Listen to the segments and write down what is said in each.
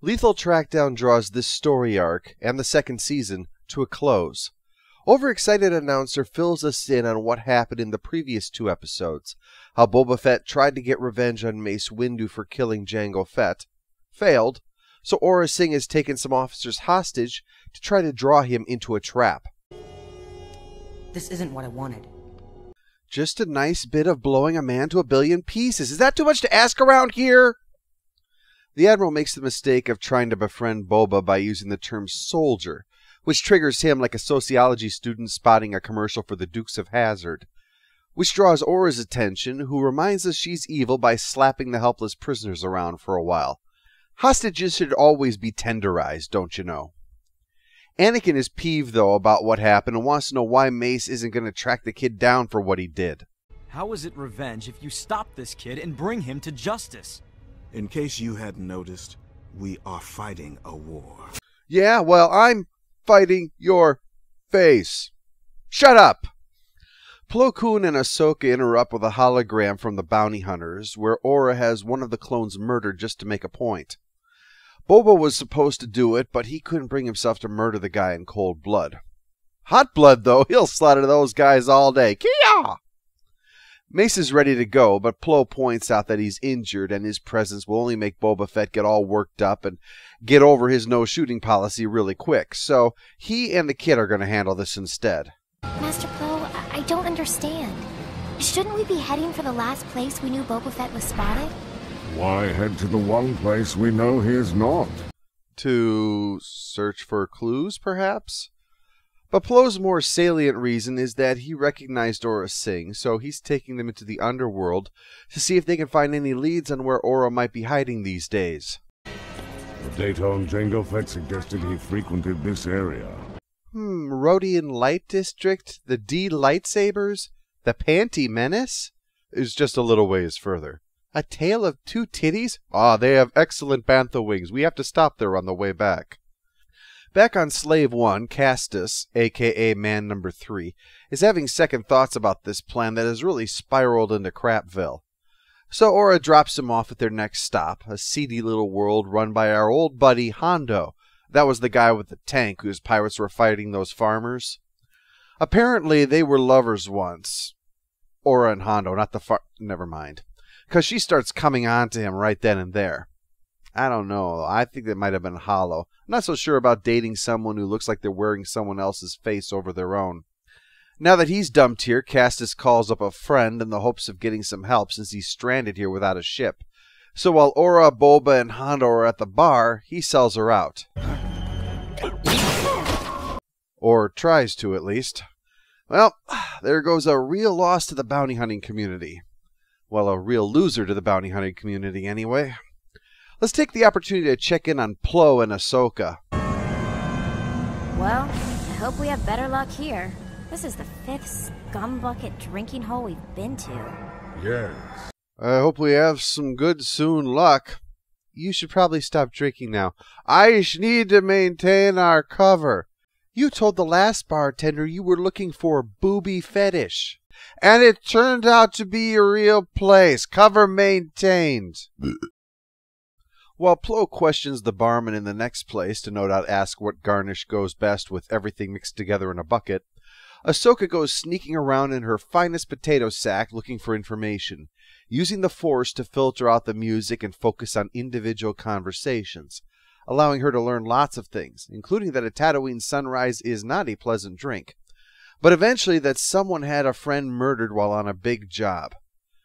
Lethal Trackdown draws this story arc, and the second season, to a close. Overexcited announcer fills us in on what happened in the previous 2 episodes, how Boba Fett tried to get revenge on Mace Windu for killing Jango Fett, failed, so Aurra Singh has taken some officers hostage to try to draw him into a trap. This isn't what I wanted. Just a nice bit of blowing a man to a billion pieces. Is that too much to ask around here? The Admiral makes the mistake of trying to befriend Boba by using the term soldier, which triggers him like a sociology student spotting a commercial for the Dukes of Hazzard, which draws Aurra's attention, who reminds us she's evil by slapping the helpless prisoners around for a while. Hostages should always be tenderized, don't you know? Anakin is peeved, though, about what happened and wants to know why Mace isn't going to track the kid down for what he did. How is it revenge if you stop this kid and bring him to justice? In case you hadn't noticed, we are fighting a war. Yeah, well, I'm fighting your face. Shut up! Plo Koon and Ahsoka interrupt with a hologram from the bounty hunters, where Aurra has one of the clones murdered just to make a point. Boba was supposed to do it, but he couldn't bring himself to murder the guy in cold blood. Hot blood, though, he'll slaughter those guys all day. Kia! Mace is ready to go, but Plo points out that he's injured and his presence will only make Boba Fett get all worked up and get over his no-shooting policy really quick, so he and the kid are going to handle this instead. Master Plo, I don't understand. Shouldn't we be heading for the last place we knew Boba Fett was spotted? Why head to the one place we know he is not? To search for clues, perhaps? But Plo's more salient reason is that he recognized Aurra Singh, so he's taking them into the underworld to see if they can find any leads on where Aurra might be hiding these days. The data on Jango Fett suggested he frequented this area. Rhodian Light District? The D Lightsabers? The Panty Menace? Is just a little ways further. A tale of 2 titties? Ah, they have excellent bantha wings. We have to stop there on the way back. Back on Slave 1, Castus, a.k.a. Man Number 3, is having second thoughts about this plan that has really spiraled into Crapville. So Aurra drops him off at their next stop, a seedy little world run by our old buddy Hondo. That was the guy with the tank whose pirates were fighting those farmers. Apparently they were lovers once. Aurra and Hondo, not the never mind. Because she starts coming on to him right then and there. I don't know. I think that might have been hollow. I'm not so sure about dating someone who looks like they're wearing someone else's face over their own. Now that he's dumped here, Castus calls up a friend in the hopes of getting some help since he's stranded here without a ship. So while Aurra, Boba, and Hondo are at the bar, he sells her out. Or tries to, at least. Well, there goes a real loss to the bounty hunting community. Well, a real loser to the bounty hunting community, anyway. Let's take the opportunity to check in on Plo and Ahsoka. Well, I hope we have better luck here. This is the 5th scumbucket drinking hole we've been to. Yes. I hope we have some good soon luck. You should probably stop drinking now. I need to maintain our cover. You told the last bartender you were looking for a booby fetish. And it turned out to be a real place. Cover maintained. While Plo questions the barman in the next place to no doubt ask what garnish goes best with everything mixed together in a bucket, Ahsoka goes sneaking around in her finest potato sack looking for information, using the Force to filter out the music and focus on individual conversations, allowing her to learn lots of things, including that a Tatooine sunrise is not a pleasant drink, but eventually that someone had a friend murdered while on a big job.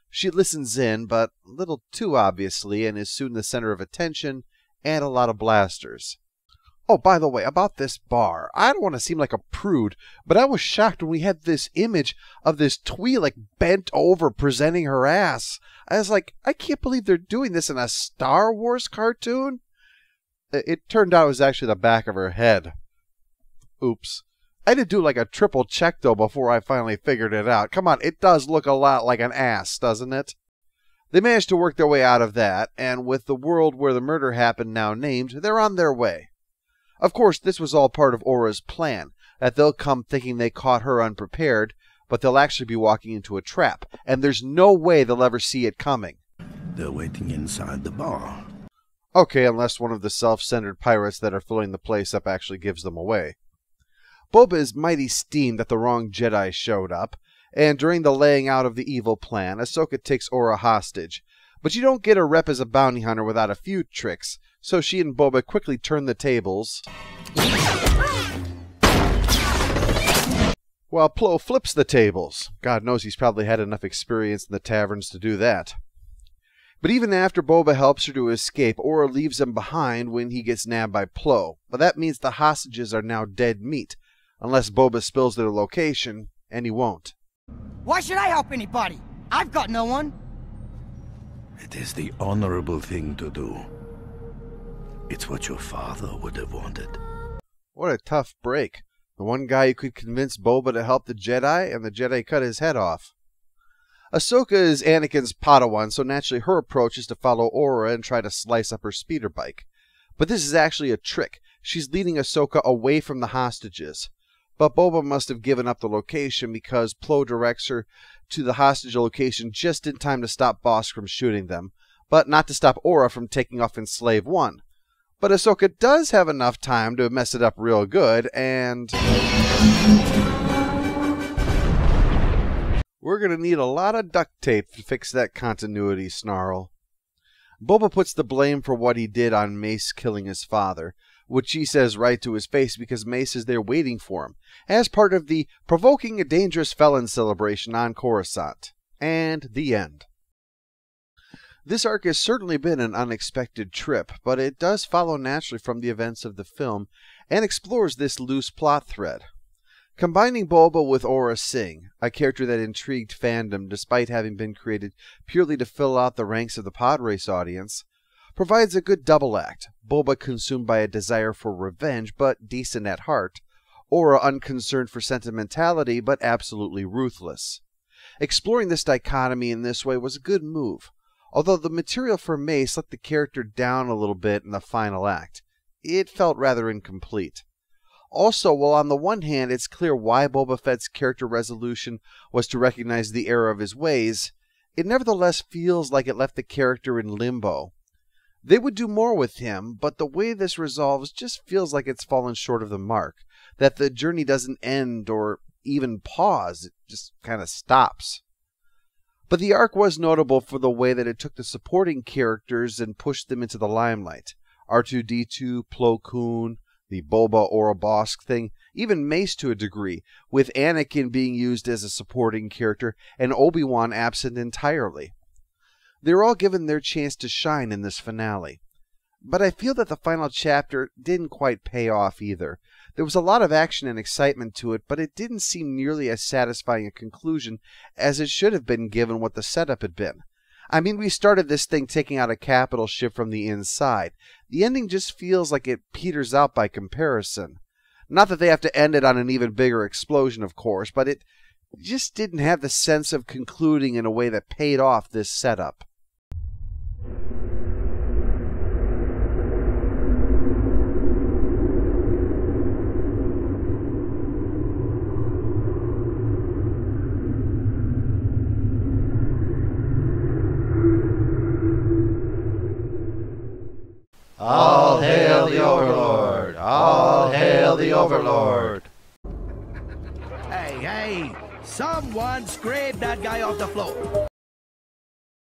She listens in, but a little too obviously, and is soon the center of attention and a lot of blasters. Oh, by the way, about this bar, I don't want to seem like a prude, but I was shocked when we had this image of this Twi'lek bent over presenting her ass. I was like, I can't believe they're doing this in a Star Wars cartoon. It turned out it was actually the back of her head. Oops. I did do like a triple check, though, before I finally figured it out. Come on, it does look a lot like an ass, doesn't it? They managed to work their way out of that, and with the world where the murder happened now named, they're on their way. Of course, this was all part of Aura's plan, that they'll come thinking they caught her unprepared, but they'll actually be walking into a trap, and there's no way they'll ever see it coming. They're waiting inside the bar. Okay, unless one of the self-centered pirates that are filling the place up actually gives them away. Boba is mighty steamed that the wrong Jedi showed up, and during the laying out of the evil plan, Ahsoka takes Aurra hostage. But you don't get a rep as a bounty hunter without a few tricks, so she and Boba quickly turn the tables, while Plo flips the tables. God knows he's probably had enough experience in the taverns to do that. But even after Boba helps her to escape, Aurra leaves him behind when he gets nabbed by Plo. But that means the hostages are now dead meat, unless Boba spills their location, and he won't. Why should I help anybody? I've got no one. It is the honorable thing to do. It's what your father would have wanted. What a tough break. The one guy who could convince Boba to help the Jedi, and the Jedi cut his head off. Ahsoka is Anakin's Padawan, so naturally her approach is to follow Aurra and try to slice up her speeder bike. But this is actually a trick. She's leading Ahsoka away from the hostages. But Boba must have given up the location because Plo directs her to the hostage location just in time to stop Bosk from shooting them, but not to stop Aurra from taking off in Slave 1. But Ahsoka does have enough time to mess it up real good, and we're going to need a lot of duct tape to fix that continuity snarl. Boba puts the blame for what he did on Mace killing his father, which he says right to his face because Mace is there waiting for him, as part of the Provoking a Dangerous Felon celebration on Coruscant. And the end. This arc has certainly been an unexpected trip, but it does follow naturally from the events of the film and explores this loose plot thread. Combining Boba with Aurra Singh, a character that intrigued fandom despite having been created purely to fill out the ranks of the pod race audience, provides a good double act. Boba consumed by a desire for revenge, but decent at heart. Aurra unconcerned for sentimentality, but absolutely ruthless. Exploring this dichotomy in this way was a good move, although the material for Mace let the character down a little bit in the final act. It felt rather incomplete. Also, while on the one hand it's clear why Boba Fett's character resolution was to recognize the error of his ways, it nevertheless feels like it left the character in limbo. They would do more with him, but the way this resolves just feels like it's fallen short of the mark, that the journey doesn't end or even pause, it just kind of stops. But the arc was notable for the way that it took the supporting characters and pushed them into the limelight. R2-D2, Plo Koon, the Boba Aurra Bosk thing, even Mace to a degree, with Anakin being used as a supporting character and Obi-Wan absent entirely. They were all given their chance to shine in this finale. But I feel that the final chapter didn't quite pay off either. There was a lot of action and excitement to it, but it didn't seem nearly as satisfying a conclusion as it should have been given what the setup had been. I mean, we started this thing taking out a capital ship from the inside. The ending just feels like it peters out by comparison. Not that they have to end it on an even bigger explosion, of course, but it just didn't have the sense of concluding in a way that paid off this setup. All hail the Overlord! All hail the Overlord! Hey, someone scrape that guy off the floor.